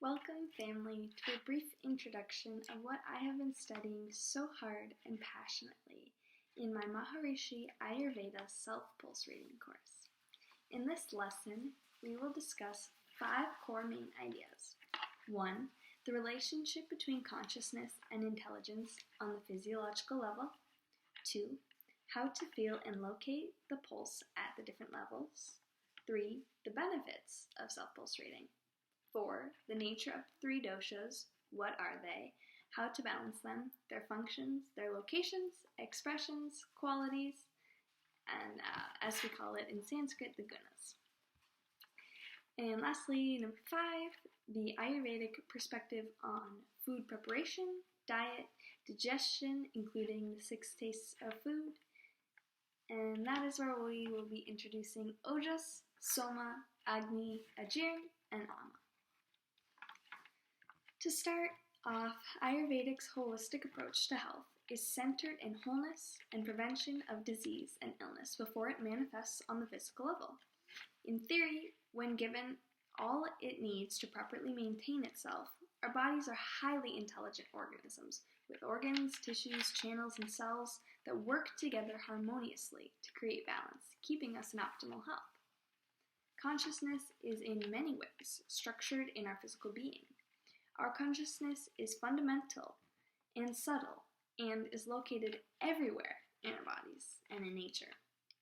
Welcome, family, to a brief introduction of what I have been studying so hard and passionately in my Maharishi Ayurveda self-pulse reading course. In this lesson, we will discuss 5 core main ideas. 1. The relationship between consciousness and intelligence on the physiological level. 2. How to feel and locate the pulse at the different levels. 3. The benefits of self-pulse reading. 4. The nature of three doshas. What are they? How to balance them, their functions, their locations, expressions, qualities, and as we call it in Sanskrit, the gunas. And lastly, number 5, the Ayurvedic perspective on food preparation, diet, digestion, including the 6 tastes of food. And that is where we will be introducing Ojas, Soma, Agni, Ajirn, and Ama. To start off, Ayurvedic's holistic approach to health is centered in wholeness and prevention of disease and illness before it manifests on the physical level. In theory, when given all it needs to properly maintain itself, our bodies are highly intelligent organisms with organs, tissues, channels, and cells that work together harmoniously to create balance, keeping us in optimal health. Consciousness is in many ways structured in our physical being. Our consciousness is fundamental and subtle and is located everywhere in our bodies and in nature.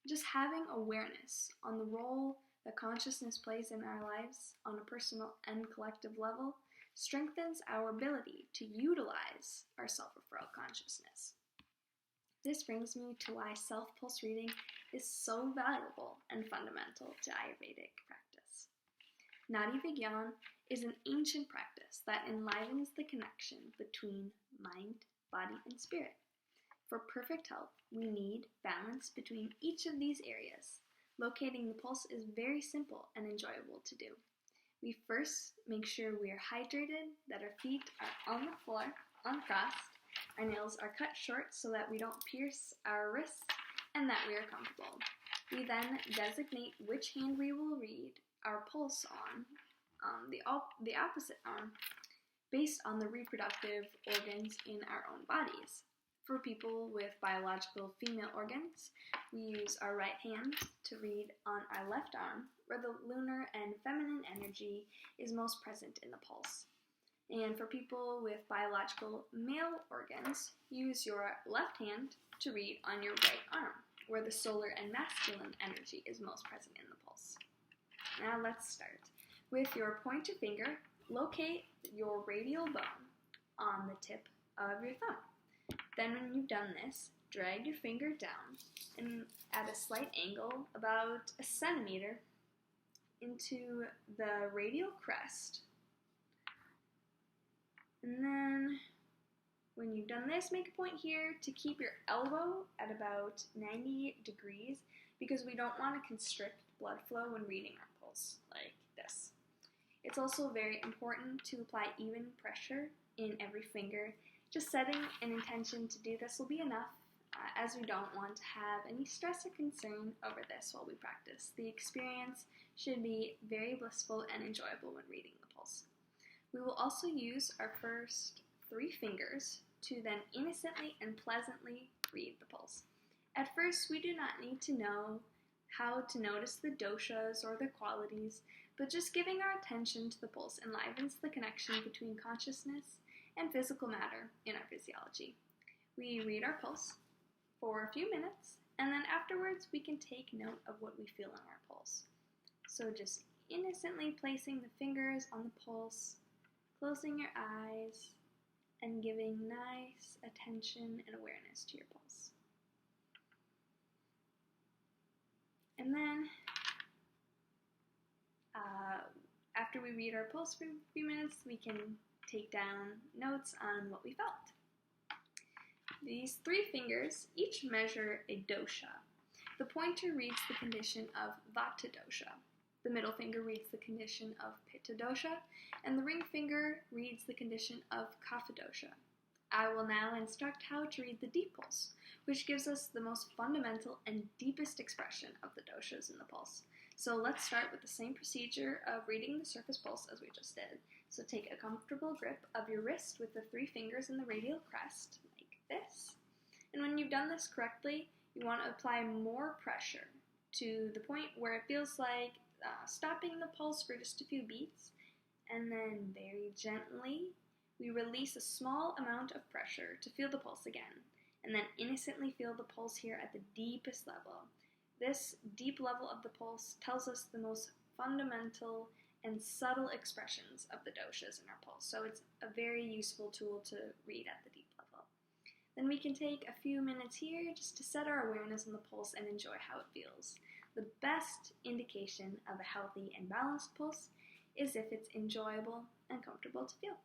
Just having awareness on the role that consciousness plays in our lives on a personal and collective level strengthens our ability to utilize our self-referral consciousness. This brings me to why self-pulse reading is so valuable and fundamental to Ayurvedic practice. DIgestion is an ancient practice that enlivens the connection between mind, body, and spirit. For perfect health, we need balance between each of these areas. Locating the pulse is very simple and enjoyable to do. We first make sure we are hydrated, that our feet are on the floor, uncrossed, our nails are cut short so that we don't pierce our wrists, and that we are comfortable. We then designate which hand we will read our pulse on, the opposite arm, based on the reproductive organs in our own bodies. For people with biological female organs, we use our right hand to read on our left arm, where the lunar and feminine energy is most present in the pulse. And for people with biological male organs, use your left hand to read on your right arm, where the solar and masculine energy is most present in the pulse. Now let's start. With your pointer finger, locate your radial bone on the tip of your thumb. Then when you've done this, drag your finger down and at a slight angle, about a centimeter, into the radial crest. And then when you've done this, make a point here to keep your elbow at about 90 degrees because we don't want to constrict blood flow when reading our pulse like this. It's also very important to apply even pressure in every finger. Just setting an intention to do this will be enough, as we don't want to have any stress or concern over this while we practice. The experience should be very blissful and enjoyable when reading the pulse. We will also use our first 3 fingers to then innocently and pleasantly read the pulse. At first, we do not need to know how to notice the doshas or their qualities, but just giving our attention to the pulse enlivens the connection between consciousness and physical matter in our physiology. We read our pulse for a few minutes, and then afterwards we can take note of what we feel in our pulse. So just innocently placing the fingers on the pulse, closing your eyes, and giving nice attention and awareness to your pulse. And then, after we read our pulse for a few minutes, we can take down notes on what we felt. These 3 fingers each measure a dosha. The pointer reads the condition of vata dosha. The middle finger reads the condition of pitta dosha, and the ring finger reads the condition of kapha dosha. I will now instruct how to read the deep pulse, which gives us the most fundamental and deepest expression of the doshas in the pulse. So let's start with the same procedure of reading the surface pulse as we just did. So take a comfortable grip of your wrist with the 3 fingers in the radial crest, like this. And when you've done this correctly, you want to apply more pressure to the point where it feels like stopping the pulse for just a few beats. And then very gently, we release a small amount of pressure to feel the pulse again. And then innocently feel the pulse here at the deepest level. This deep level of the pulse tells us the most fundamental and subtle expressions of the doshas in our pulse. So it's a very useful tool to read at the deep level. Then we can take a few minutes here just to set our awareness on the pulse and enjoy how it feels. The best indication of a healthy and balanced pulse is if it's enjoyable and comfortable to feel.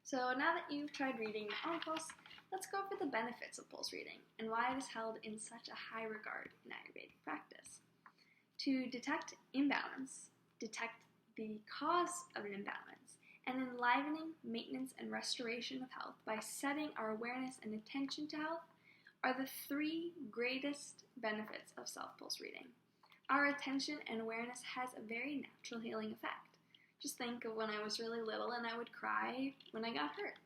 So now that you've tried reading your own pulse, let's go over the benefits of pulse reading and why it is held in such a high regard in Ayurvedic practice. To detect imbalance, detect the cause of an imbalance, and enlivening maintenance and restoration of health by setting our awareness and attention to health are the 3 greatest benefits of self-pulse reading. Our attention and awareness has a very natural healing effect. Just think of when I was really little and I would cry when I got hurt.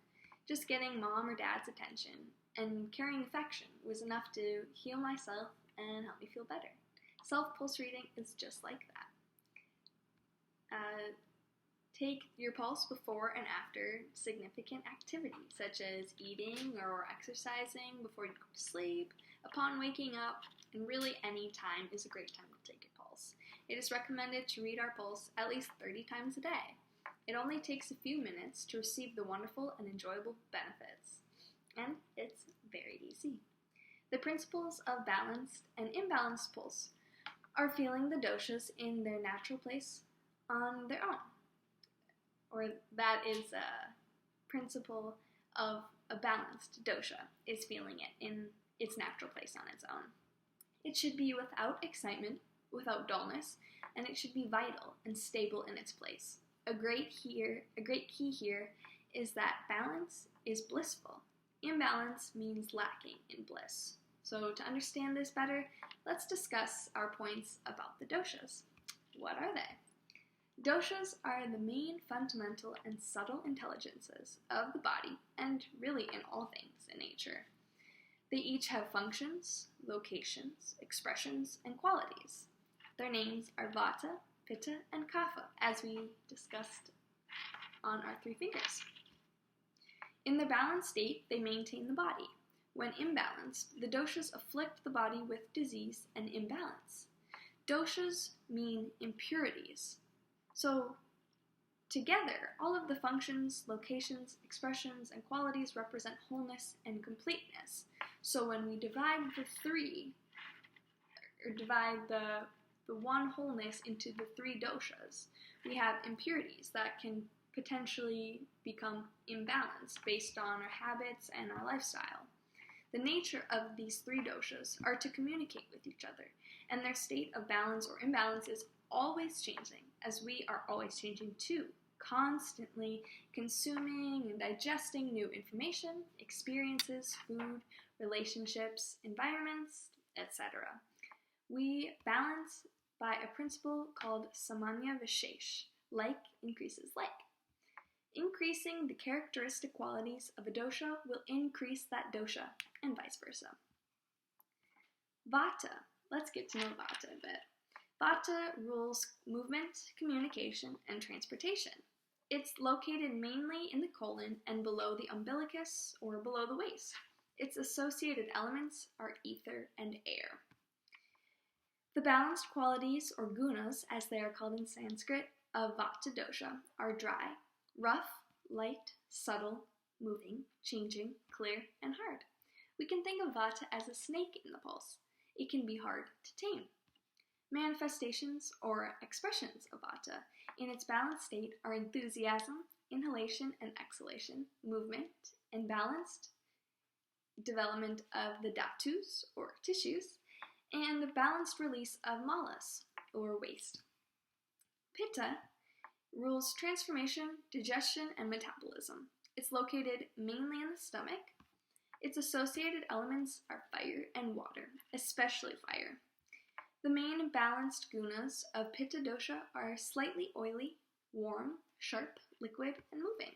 Just getting mom or dad's attention and carrying affection was enough to heal myself and help me feel better. Self-pulse reading is just like that. Take your pulse before and after significant activities, such as eating or exercising before you go to sleep, upon waking up, and really any time is a great time to take your pulse. It is recommended to read our pulse at least 30 times a day. It only takes a few minutes to receive the wonderful and enjoyable benefits, and it's very easy. The principles of balanced and imbalanced pulse are feeling the doshas in their natural place on their own. Or that is a principle of a balanced dosha, is feeling it in its natural place on its own. It should be without excitement, without dullness, and it should be vital and stable in its place. A great key here is that balance is blissful. Imbalance means lacking in bliss. So to understand this better, let's discuss our points about the doshas. What are they? Doshas are the main fundamental and subtle intelligences of the body and really in all things in nature. They each have functions, locations, expressions, and qualities. Their names are Vata, Pitta, and Kapha, as we discussed on our 3 fingers. In their balanced state, they maintain the body. When imbalanced, the doshas afflict the body with disease and imbalance. Doshas mean impurities. So, together, all of the functions, locations, expressions, and qualities represent wholeness and completeness. So when we divide the 3, or divide the one wholeness into the 3 doshas, we have impurities that can potentially become imbalanced based on our habits and our lifestyle. The nature of these 3 doshas are to communicate with each other, and their state of balance or imbalance is always changing, as we are always changing too, constantly consuming and digesting new information, experiences, food, relationships, environments, etc. We balance by a principle called samanya vishesh. Like increases like. Increasing the characteristic qualities of a dosha will increase that dosha, and vice versa. Vata. Let's get to know Vata a bit. Vata rules movement, communication, and transportation. It's located mainly in the colon and below the umbilicus or below the waist. Its associated elements are ether and air. The balanced qualities, or gunas, as they are called in Sanskrit, of Vata dosha are dry, rough, light, subtle, moving, changing, clear, and hard. We can think of Vata as a snake in the pulse. It can be hard to tame. Manifestations or expressions of Vata in its balanced state are enthusiasm, inhalation and exhalation, movement, and balanced development of the dhatus, or tissues, and the balanced release of malas, or waste. Pitta rules transformation, digestion, and metabolism. It's located mainly in the stomach. Its associated elements are fire and water, especially fire. The main balanced gunas of Pitta dosha are slightly oily, warm, sharp, liquid, and moving.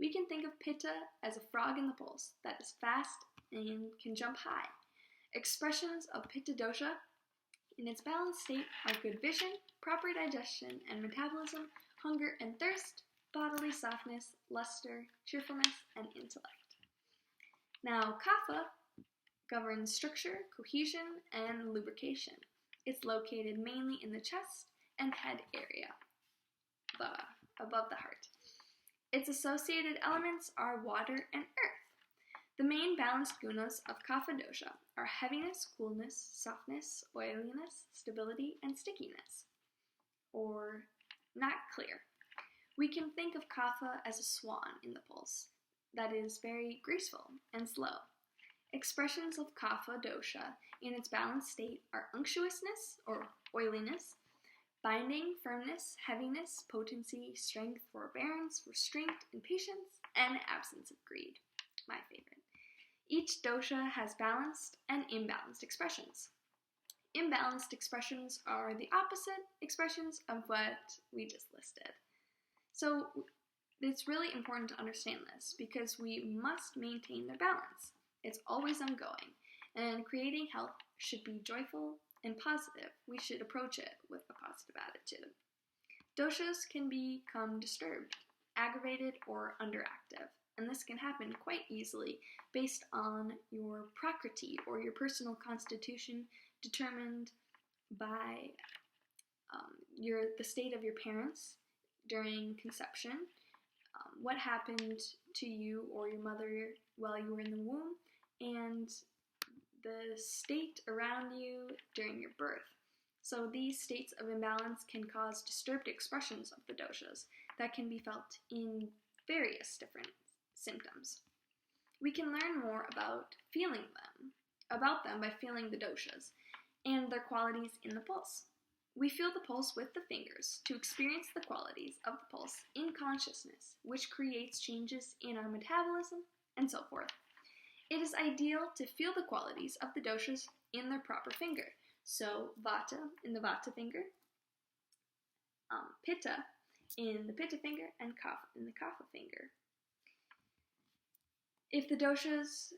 We can think of Pitta as a frog in the pulse that is fast and can jump high. Expressions of Pitta dosha in its balanced state are good vision, proper digestion and metabolism, hunger and thirst, bodily softness, luster, cheerfulness, and intellect. Now, Kapha governs structure, cohesion, and lubrication. It's located mainly in the chest and head area, above the heart. Its associated elements are water and earth. The main balanced gunas of Kapha dosha are heaviness, coolness, softness, oiliness, stability, and stickiness, or not clear. We can think of Kapha as a swan in the pulse that is very graceful and slow. Expressions of Kapha dosha in its balanced state are unctuousness or oiliness, binding, firmness, heaviness, potency, strength, forbearance, restraint, impatience, and absence of greed. My favorite. Each dosha has balanced and imbalanced expressions. Imbalanced expressions are the opposite expressions of what we just listed. So it's really important to understand this because we must maintain their balance. It's always ongoing, and creating health should be joyful and positive. We should approach it with a positive attitude. Doshas can become disturbed, aggravated, or underactive, and this can happen quite easily based on your prakriti or your personal constitution determined by the state of your parents during conception, what happened to you or your mother while you were in the womb, and the state around you during your birth. So these states of imbalance can cause disturbed expressions of the doshas that can be felt in various different symptoms. We can learn more about them by feeling the doshas and their qualities in the pulse. We feel the pulse with the fingers to experience the qualities of the pulse in consciousness, which creates changes in our metabolism and so forth. It is ideal to feel the qualities of the doshas in their proper finger. So vata in the vata finger, pitta in the pitta finger, and kapha in the kapha finger. If the doshas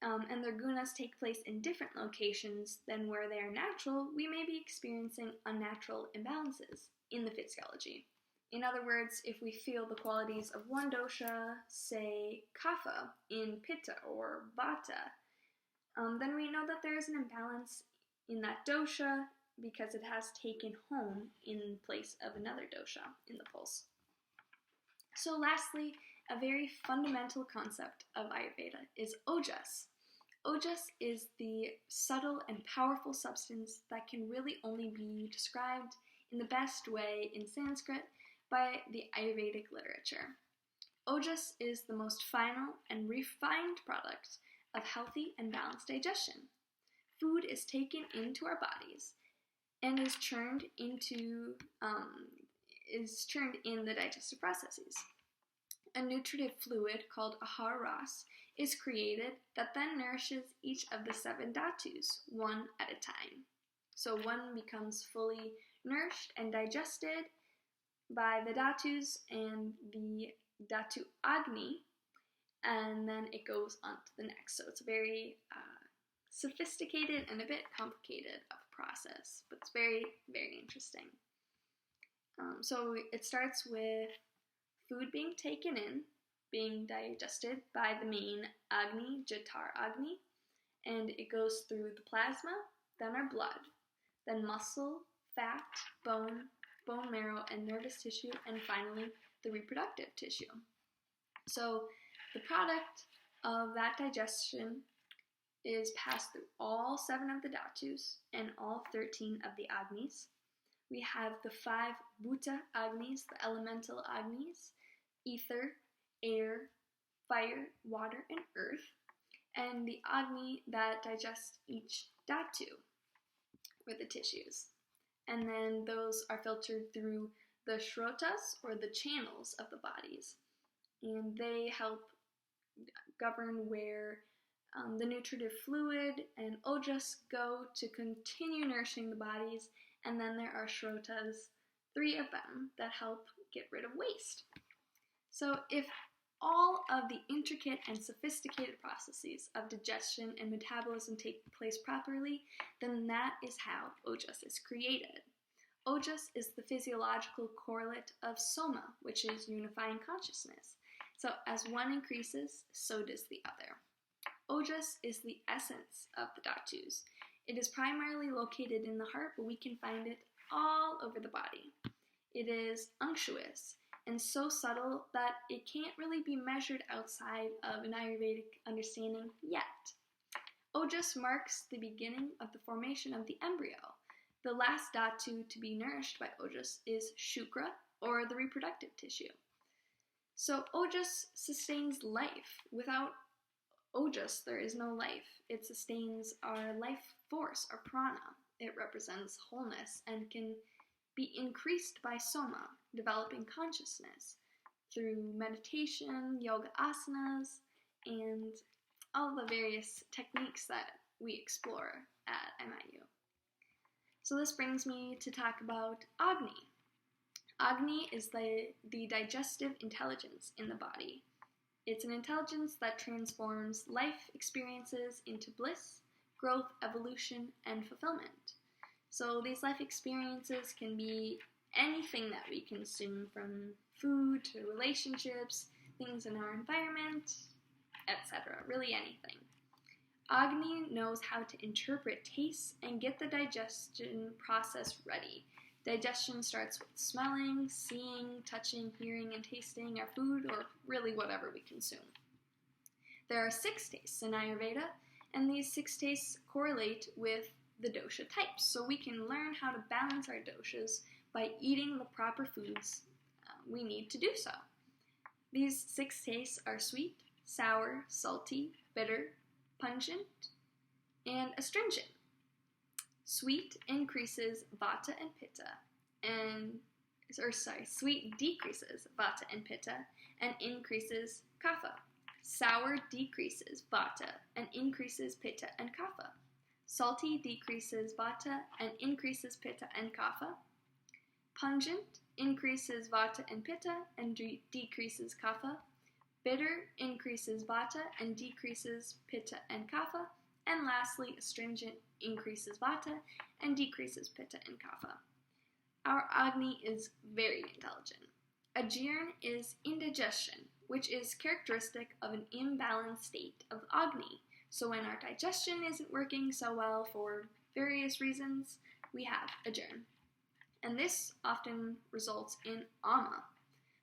and their gunas take place in different locations than where they are natural, we may be experiencing unnatural imbalances in the physiology. In other words, if we feel the qualities of one dosha, say kapha, in pitta or vata, then we know that there is an imbalance in that dosha because it has taken home in place of another dosha in the pulse. So lastly, a very fundamental concept of Ayurveda is Ojas. Ojas is the subtle and powerful substance that can really only be described in the best way in Sanskrit by the Ayurvedic literature. Ojas is the most final and refined product of healthy and balanced digestion. Food is taken into our bodies and is churned in the digestive processes. A nutritive fluid called ahara ras is created that then nourishes each of the 7 dhatus, one at a time. So one becomes fully nourished and digested by the dhatus and the dhatu Agni, and then it goes on to the next. So it's a very sophisticated and a bit complicated of a process, but it's very, very interesting. So it starts with food being taken in, being digested by the main Agni, Jatar Agni, and it goes through the plasma, then our blood, then muscle, fat, bone marrow, and nervous tissue, and finally the reproductive tissue. So the product of that digestion is passed through all 7 of the dhatus and all 13 of the Agnis. We have the 5 Bhuta Agnis, the elemental Agnis, ether, air, fire, water, and earth, and the Agni that digests each dhatu, or the tissues. And then those are filtered through the shrotas, or the channels of the bodies, and they help govern where The nutritive fluid and ojas go to continue nourishing the bodies, and then there are shrotas, 3 of them, that help get rid of waste. So if all of the intricate and sophisticated processes of digestion and metabolism take place properly, then that is how ojas is created. Ojas is the physiological correlate of Soma, which is unifying consciousness. So as one increases, so does the other. Ojas is the essence of the dhatus. It is primarily located in the heart, but we can find it all over the body. It is unctuous and so subtle that it can't really be measured outside of an Ayurvedic understanding yet. Ojas marks the beginning of the formation of the embryo. The last dhatu to be nourished by ojas is shukra, or the reproductive tissue. So ojas sustains life. Without ojas, there is no life. It sustains our life force, our prana. It represents wholeness and can be increased by soma, developing consciousness, through meditation, yoga asanas, and all the various techniques that we explore at MIU. So this brings me to talk about Agni. Agni is the digestive intelligence in the body. It's an intelligence that transforms life experiences into bliss, growth, evolution, and fulfillment. So these life experiences can be anything that we consume, from food to relationships, things in our environment, etc. Really anything. Agni knows how to interpret tastes and get the digestion process ready. Digestion starts with smelling, seeing, touching, hearing, and tasting our food, or really whatever we consume. There are 6 tastes in Ayurveda, and these 6 tastes correlate with the dosha types, so we can learn how to balance our doshas by eating the proper foods we need to do so. These 6 tastes are sweet, sour, salty, bitter, pungent, and astringent. Sweet increases vata and pitta, sweet decreases vata and pitta and increases kapha. Sour decreases vata and increases pitta and kapha. Salty decreases vata and increases pitta and kapha. Pungent increases vata and pitta and decreases kapha. Bitter increases vata and decreases pitta and kapha. And lastly, astringent increases vata and decreases pitta and kapha. Our Agni is very intelligent. Ajirn is indigestion, which is characteristic of an imbalanced state of Agni. So when our digestion isn't working so well for various reasons, we have Ajirn. And this often results in Ama.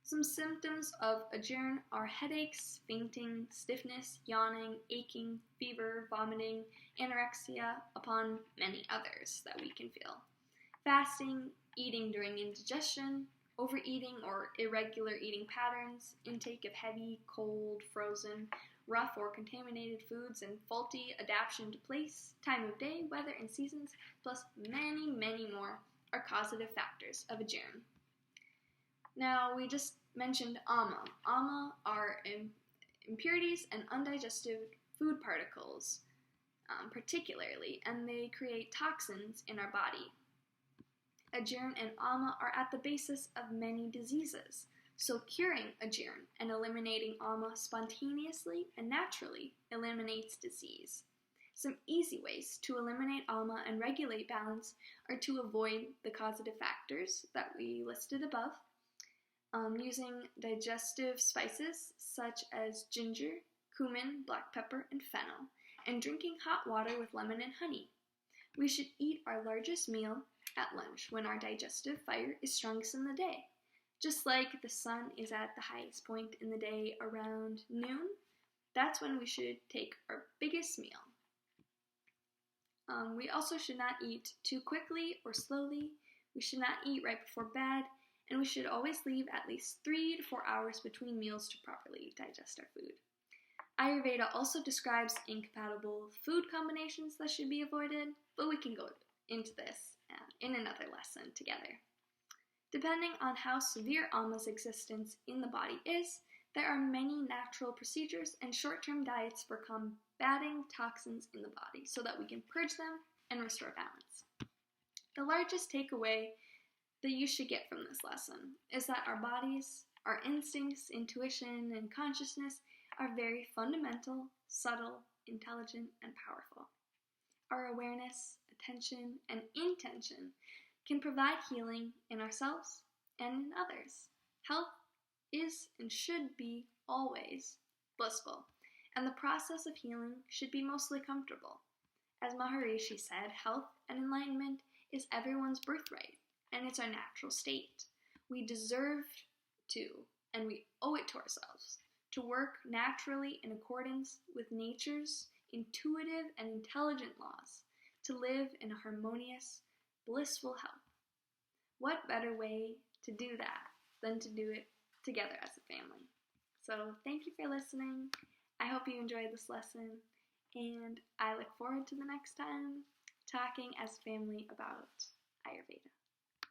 Some symptoms of Ajirn are headaches, fainting, stiffness, yawning, aching, fever, vomiting, anorexia, upon many others that we can feel. Fasting, eating during indigestion, overeating or irregular eating patterns, intake of heavy, cold, frozen, rough or contaminated foods, and faulty adaptation to place, time of day, weather, and seasons, plus many, many more are causative factors of Ajirn. Now, we just mentioned Ama. Ama are impurities and undigested food particles, particularly, and they create toxins in our body. Ajirn and Ama are at the basis of many diseases, so curing Ajirn and eliminating Ama spontaneously and naturally eliminates disease. Some easy ways to eliminate Ama and regulate balance are to avoid the causative factors that we listed above, using digestive spices such as ginger, cumin, black pepper, and fennel, and drinking hot water with lemon and honey. We should eat our largest meal at lunch when our digestive fire is strongest in the day. Just like the sun is at the highest point in the day around noon, that's when we should take our biggest meal. We also should not eat too quickly or slowly. We should not eat right before bed, and we should always leave at least 3 to 4 hours between meals to properly digest our food. Ayurveda also describes incompatible food combinations that should be avoided, but we can go into this in another lesson together. Depending on how severe Ama's existence in the body is, There are many natural procedures and short-term diets for combating toxins in the body so that we can purge them and restore balance. The largest takeaway that you should get from this lesson is that our bodies, our instincts, intuition, and consciousness are very fundamental, subtle, intelligent, and powerful. Our awareness, attention, and intention can provide healing in ourselves and in others. Health is and should be always blissful, and the process of healing should be mostly comfortable. As Maharishi said, health and enlightenment is everyone's birthright, and it's our natural state. We deserve to, and we owe it to ourselves, to work naturally in accordance with nature's intuitive and intelligent laws, to live in a harmonious, blissful health. What better way to do that than to do it together as a family? So thank you for listening. I hope you enjoyed this lesson, and I look forward to the next time talking as a family about Ayurveda.